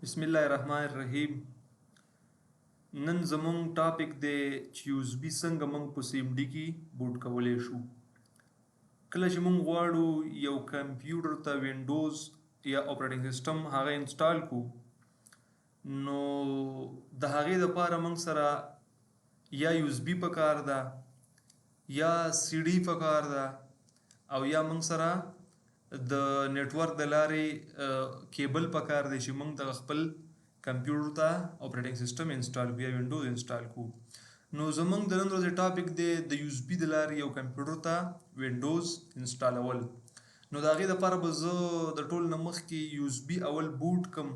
بسم الله الرحمن الرحیم. نن زمونږ ټاپک دی چې USB څنګه مونږ په CMD کې بوټ کولی شو. کله چې مونږ غواړو یو کمپیوټر ته وینډوز یا اپریټنګ سیسټم هغه انسټال کو، نو د هغې دپاره مونږ سره یا USB پکار ده یا CD پکار ده او یا مونږ سره د نیټورک د لارې کیبل پکار دی چې مونږ د خپل کمپیوټر ته اپریټنګ سیسټم انسټال کو یا وینډوز انسټال کو. نو زمونږ د نن ورځې ټاپک دی د USB د لارې یو کمپیوټر ته وینډوز انسټالول. نو د هغې دپاره به زه د ټول نه مخکې USB اول بوټ کم،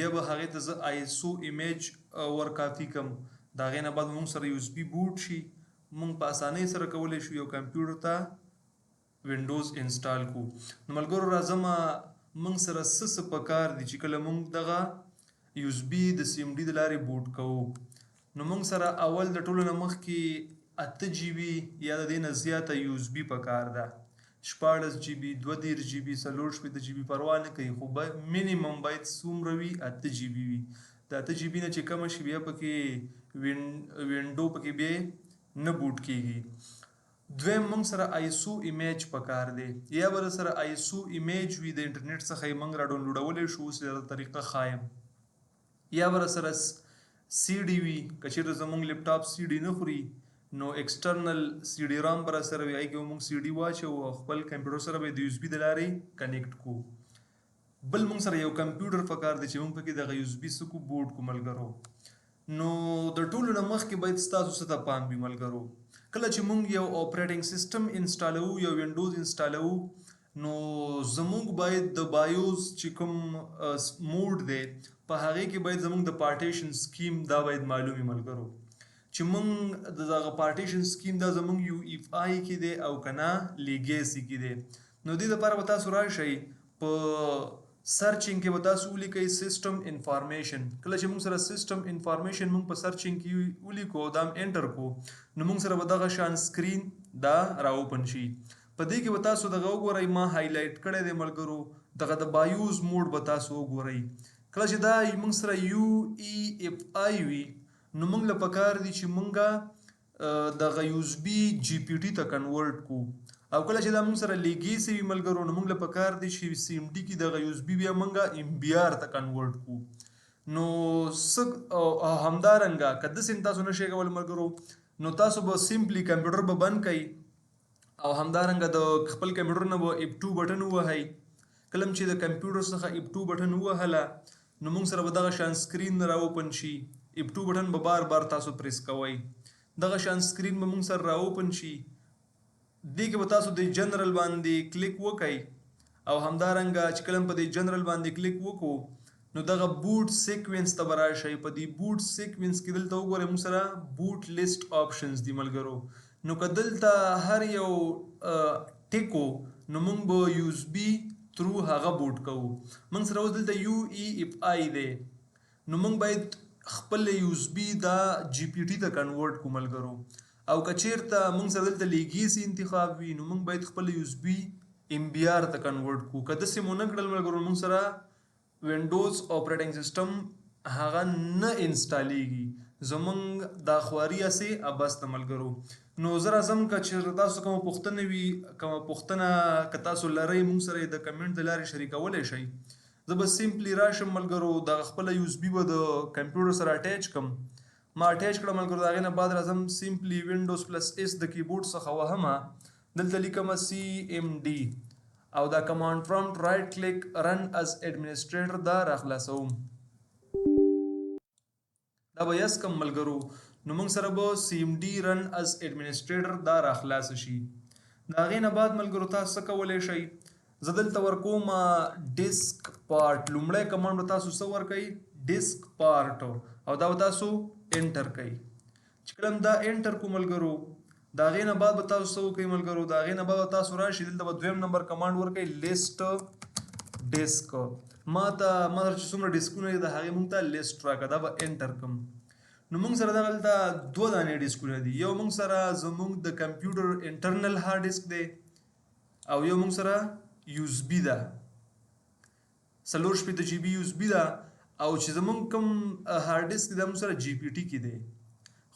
بیا به هغې ته زه ISO ایمیج ور کاپي کم. د هغې نه بعد مونږ سره USB بوټ شي، مونږ په اسانۍ سره کولی شو یو کمپیوټر ته وینډوز انسټال کو. نو ملګرو راځم مونږ سره څه پکار دي چې کله مونږ دغه USB د CMD د لارې بوټ کوو. نو مونږ سره اول د ټولو نه مخکې 8 GB یا د دې نه زیاته USB پکار ده. 14 GB 32 GB 64 GB پروا نه کوي، خو مینیمم باید څومره وي 8 GB وي. د 8 GB نه چې کمه شي بیا پکې وینډو پکې بیا نه بوټ کیږي. دویم مونږ سره ISO ایمیج پکار دی، یا به سره ISO ایمیج وي د انټرنیټ څخه یې مونږ را ډاونلوډولی شو، اوس یې طریقه ښایم. یا به سره CD وي، که چېرته زمونږ لیپټاپ CD نه خوري نو ایکسټرنل CD رام به راسره وي، هغې کې به مونږ CD واچوو او خپل کمپیوټر سره به یې د USB د لارې کنیکټ کو. بل مونږ سره یو کمپیوټر پکار دی چې مونږ پکې دغه USB څه کو بوټ کو ملګرو. نو د ټولو نه مخکې باید ستاسو څه ته پام وي ملګرو. کله چې مونږ یو اپریټنګ سیسټم انسټالوو یا وینډوز انسټالوو، نو زمونږ باید د بایوس چې کوم موډ دی په هغې کې باید زمونږ د پارټیشن سکیم دا باید معلوم وي ملګرو، چې مونږ د دغه پارټیشن سکیم دا زمونږ UEFI کې دی او که نه لیګیسي کې دی. نو دې دپاره به تاسو راشئ په سرچینګ کې به تاسو ولیکئ سیسټم انفارمیشن. کله چې مونږ سره سیسټم انفارمیشن مونږ په سرچینګ کې ولیکو، دا انټر کو، نو مونږ سره به دغه شان سکرین دا را اوپن شي. په دې کې به تاسو دغه وګورئ، ما هایلایټ کړی دی ملګرو، دغه د بایوز موډ به تاسو وګورئ. کله چې دا مونږ سره UEFI وي نو مونږ له پکار دي چې مونږه دغه USB GPT ته کنورټ کو. او کله چې دا مونږ سره لیګیسي وي ملګرو نو مونږ له پکار دي چې CMD کې دغه USB بیا مونږه MBR ته کنورټ کو. نو همدارنګه که داسې تاسو نشئ کولی ملګرو، نو تاسو به سمپلی کمپیوټر به بند کئ او همدارنګه د خپل کمپیوټر نه به F2 بټن ووهئ. کله چې د کمپیوټر څخه F2 بټن ووهله نو مونږ سره به دغه شان سکرین را اوپن شي. F2 بټن به بار بار تاسو پریس کوئ، دغه شان سکرین به مونږ سره را اوپن شي. دې کې به تاسو د جنرال باندې کلیک وکئ او همدارنګه چې کله په دې جنرال باندې کلیک وکړو نو دغه بوټ سیکوینس ته به راشئ. په دې بوټ سیکوینس کې دلته وګورئ مونږ سره بوټ لیست آپشنز دي ملګرو. نو که دلته هر یو ټیکو نو مونږ به USB تھرو هغه بوټ کوو. مونږ سره اوس دلته UEFI دی، نو مونږ باید خپل USB دا GPT ته کنورټ کو ملګرو. او که چیرته مونږ سره دلته لیګیسي انتخاب وي نو مونږ باید خپل USB MBR ته کنورټ کو. که داسې مو نه کړل ملګرو مونږ سره وینډوز اپریټنګ سیسټم هغه نه انسټالیږي. زمونږ دا خواري هسې ابس ته ملګرو. نو زه راځم که چېرته تاسو کومه پوښتنه وي، کومه پوښتنه که تاسو لرئ مونږ سره د کمنټ د لارې شریکولی شئ. زه به سمپلی راشم ملګرو، دغه خپله USB به د کمپیوټر سره اټیچ کړم. ما اټیچ کړم ملګرو، د هغې نه بعد راځم سمپلی Windows+S د کیبورډ څخه وهمه، دلته لیکمه CMD او دا کمانډ پرومپټ رایټ کلیک رن از ایډمنسټریټر دا راخلاصوم. دا به یس کم ملګرو، نو موږ سره به CMD رن از ایډمنسټریټر دا راخلاص شي. د هغې نه بعد ملګرو تاسو څه کولی شئ، زه دلته ورکوم DiskPart. لومړی کمانډ به تاسو څه ورکئ DiskPart او دا به تاسو انټر کئ. چې کله دا انټر کو ملګرو د هغې نه بعد به تاسو څه وکئ ملګرو، د هغې نه بعد به تاسو راشئ دلته به دویم نمبر کمانډ ورکئ لیسټ ډیسک. ما سره چې څومره ډیسکونه دي د هغې مونږ ته لیسټ راکړه، دا به انټر کړم. نو مونږ سره دلته 2 دانې ډیسکونه دي، یو مونږ سره زمونږ د کمپیوټر انټرنل هارډ ډیسک دی او یو مونږ سره USB ده 64 GB USB ده او چې زمونږ کوم هارد ډیسک دا موږ سره جی پی ټي کې دی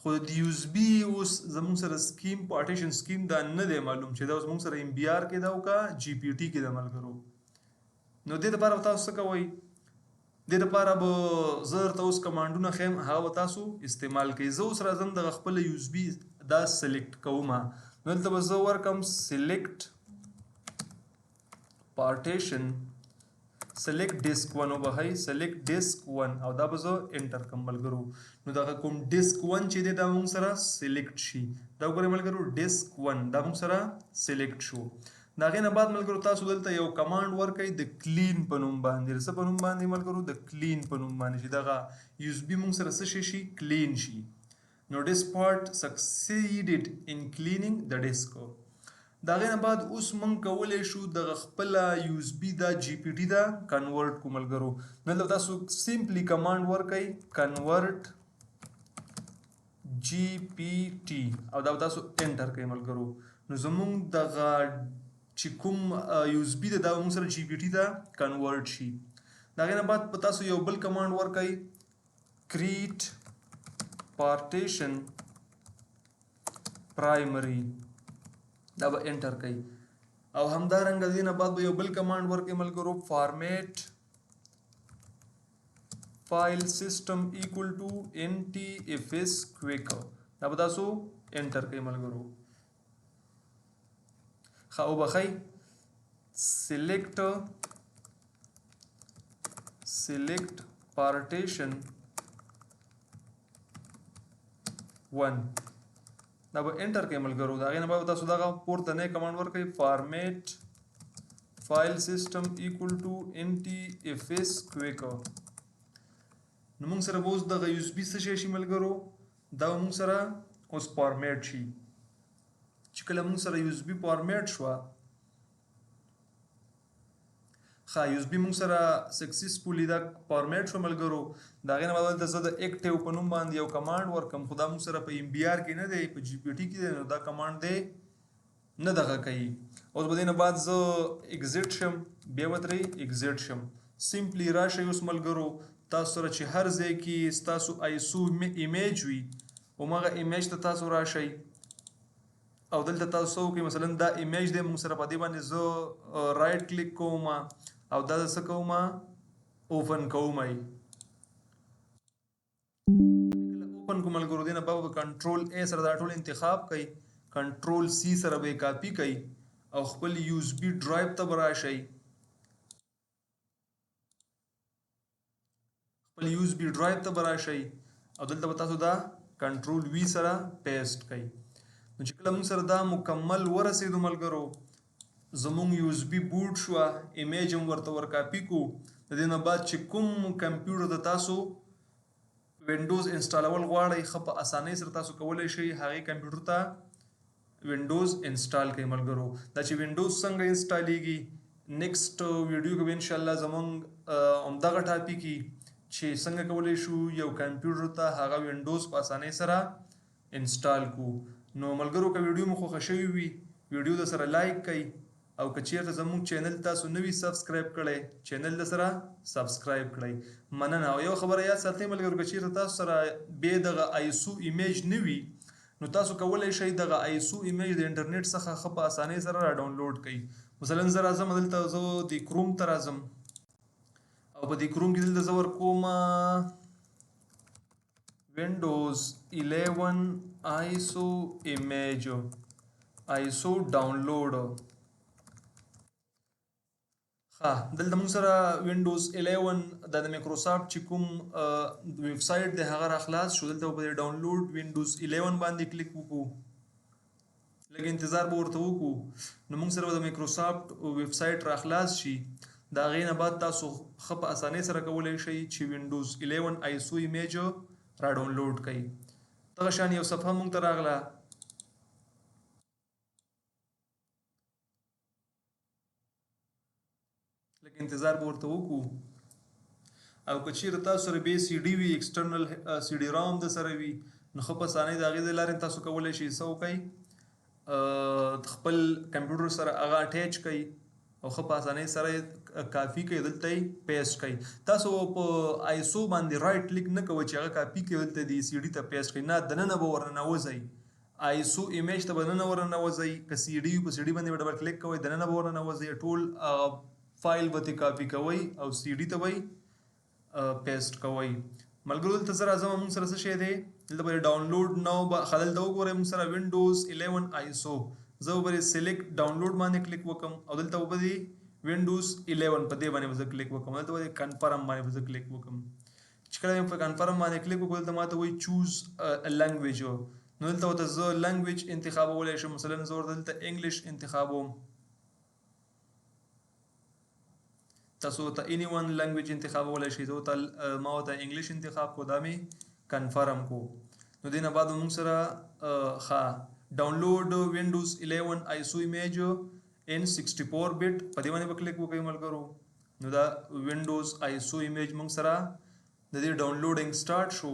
خو د یو اس بي اوس زمونږ سره سکیم پارټیشن سکیم دا نه دی معلوم چې دا اوس موږ سره ام بي آر کې دا او کا جی پی ټي کې د ملګرو نو دې لپاره تاسو څه کوئ دې لپاره به زه درته اوس کمانډونه ښیم هغه به تاسو استعمال کوئ زه اوس راځم دغه خپل یو اس بي دا سلیکټ کوم دلته به زه ورکم سلیکټ پارټیشن select disk 1 وبهي select disk 1 او دا به زه انټر کوم ملګرو نو دا کوم disk 1 چې دی دا موږ سره select شي دا وګورئ ملګرو disk 1 دا موږ سره select شو دا غینه بعد ملګرو تاسو دلته یو کمانډ ورکئ د clean په نوم باندې څه په نوم باندې ملګرو د clean په نوم باندې چې دغه یو اس بي موږ سره څه شي clean شي نو DiskPart succeeded in cleaning the disk دا غینه بعد اوس مونږ کولای شو د خپل یو اس بي دا جی پی ټي دا کنورټ کوم ملګرو نو تاسو سمپلی کمانډ ورکئ کنورټ جی پی ټي او دا تاسو انټر کړئ ملګرو نو زمونږ دغه چې کوم یو اس بي دا موږ سره جی پی ټي دا کنورټ شي دا غینه بعد تاسو یو بل کمانډ ورکئ create partition primary دا به انټر کوي او همدارنګه دینه بعد به یو بل کمانډ ورکړي ملګرو فارمیټ فایل سیستم ایکوال ټو NTFS کویک دا به تاسو انټر کوي ملګرو خو بخای select partition 1 دا به انټر کې ملګرو دا غینه به تاسو دا پورته نه کمانډ ورکړئ فارمیټ فایل سیستم ایکوال ټو NTFS کویک نو موږ سره اوس د یو اس بي څه شي ملګرو دا موږ سره اوس فارمیټ شي چې کله موږ سره یو اس بي فارمیټ شو یو اس بي موږ سره سکسسفولي دا فارمیټ شو ملګرو دا غینه بدل ته زه د اکټیو په نوم باندې یو کمانډ ورکم خدا موږ سره په ام بي آر کې نه دی په جی پی ټي کې دی نو دا کمانډ دی نه دغه کوي اوس به دینه بعد زه ایگزیټ شم بیا وتري ایگزیټ شم سمپلی راشي اوس ملګرو تاسو سره چې هر ځای کې تاسو آیسو ایمیج وي او مغه ایمیج ته تاسو راشي او دلته تاسو کې مثلا دا ایمیج دی موږ سره په دې باندې زه رائټ کلیک کوم او دا څه کوم اوپن کوم اوپن کوم ملګرو دینه په کنټرول ا سره دا ټول انتخاب کړئ کنټرول سی سره به کاپی کړئ او خپل یو اس بي ډرایو ته براشئ خپل یو اس بي ډرایو ته براشئ او دلته تاسو دا کنټرول وی سره پیسټ کړئ نو چې کله موږ سره دا مکمل ورسېدو ملګرو زمونږ یو اس بي بوټ شو ایمیج هم ورته ور کاپی کو د دې نه بعد چې کوم کمپیوټر ته تاسو وینډوز انسټالول غواړئ خو په اسانۍ سره تاسو کولای شئ هغه کمپیوټر ته وینډوز انسټال کړئ ملګرو دا چې وینډوز څنګه انسټالیږي نیکسټ ویډیو کې ان شاء الله زمونږ همدغه ټاپک چې څنګه کولای شو یو کمپیوټر ته هغه وینډوز په اسانۍ سره انسټال کو نو ملګرو که ویډیو مو خوښ شوی وي ویډیو د سره لایک کړئ او که چیرته زموږ چینل تاسو نوی سبسکرایب کړئ چینل د سره سبسکرایب کړئ مننه او یو خبره یاد ساتئ ملګرو که چیرته تاسو سره به دغه آیسو ایمیج نه وي نو تاسو کولای شئ دغه آیسو ایمیج د انټرنیټ څخه ښه په اسانۍ سره را ډاونلوډ کړئ مثلا زه راځم دلته زه د کروم ته راځم او په دې کروم کې دلته زه ورکوم Windows 11 ISO image ISO download دلته موږ سره Windows 11 د مایکروسافټ چې کوم ویب سایټ د هغه را خلاص شو دلته په ډاونلوډ Windows 11 باندې کلیک وکړو لږ انتظار به ورته وکړو نو موږ سره د مایکروسافټ ویب سایټ را خلاص شي دا غینه بعد تاسو خپ اسانۍ سره کولای شئ چې Windows 11 ISO image را ډاونلوډ کړئ دغه شان یو صفحه موږ ته راغله لکه انتظار به ورته وکړو او که چیرې تاسو سره به سی ډي وي ایکسټرنل سی ډي رام د سره وي نو خو په اسانۍ د هغې د لارې تاسو کولی شئ څه وکئ خپل کمپیوټر سره هغه اټیچ کړئ او ښه په اسانۍ سره کاپي کوي دلته یې پیسټ کوي. تاسو په آیسو باندې رائټ کلیک نه کوئ چې هغه کاپي کوي دلته د سی ډي ته پیسټ کوي، نه دننه به ورننوځئ آیسو ایمیج ته به دننه ورننوځئ. که سی ډي په سی ډي باندې ډبل کلیک کوئ دننه به ورننوځئ، ټول فایل به ترې کاپي کوئ او سی ډي ته به یې پیسټ کوئ. ملګرو دلته زه راځم موږ سره څه شی دی دلته به ډاونلوډ نو به دلته وګورئ موږ سره وینډوز 11 آیسو. زه به سلیکټ ډاونلوډ باندې کلیک وکم او دلته به وینډوز 11 په دې باندې به زه کلیک وکم، دلته به کنفرم باندې به زه کلیک وکم. چې کله مې په کنفرم باندې کلیک وکړ دلته ماته وایي چوز لنګویج، نو دلته ورته زه لنګویج انتخابولی شم. مثلا زه ورته دلته انګلیش انتخابوم، تاسو ته اني ون لنګویج انتخابولی شئ. زه ورته ما ورته انګلیش انتخاب کو، دا مې کنفرم کو. نو دې نه بعد موږ سره ډاونلوډ وینډوز 11 آیسو ایمیج ان 64 بیٹ په دې باندې به کلیک وکړئ ملګرو. نو دا وینډوز آیسو ایمیج موږ سره د دې ډاونلوډینګ سٹارټ شو.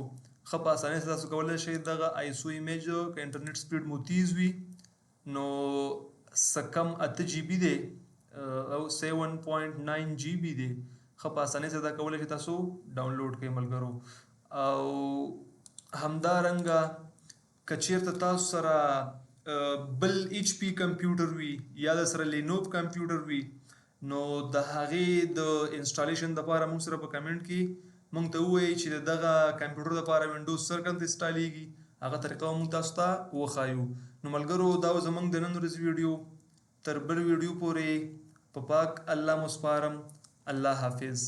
ښه په اسانۍ سره تاسو کولی شئ دغه آیسو ایمیج که انټرنیټ سپیډ مو تیز وي نو څه کم 8 جی بي دی او 7.9 جی بي دی، ښه په اسانۍ سره دا کولی شئ تاسو ډاونلوډ کړئ ملګرو. او همدارنګه که چیرته تاسو سره بل ایچ پی کمپیوټر وي یا د سره لینوب کمپیوټر وي نو د هغې د انسټالیشن دپاره موږ سره په کمنټ کې موږ ته ووایئ چې دغه کمپیوټر دپاره وینډوز څرنګه انسټالیږي، هغه طریقه موږ تاسو ته وښایو. نو ملګرو دا زموږ د نن ورځې ویډیو، تر بل ویډیو پورې په پاک الله مو سپارم. الله حافظ.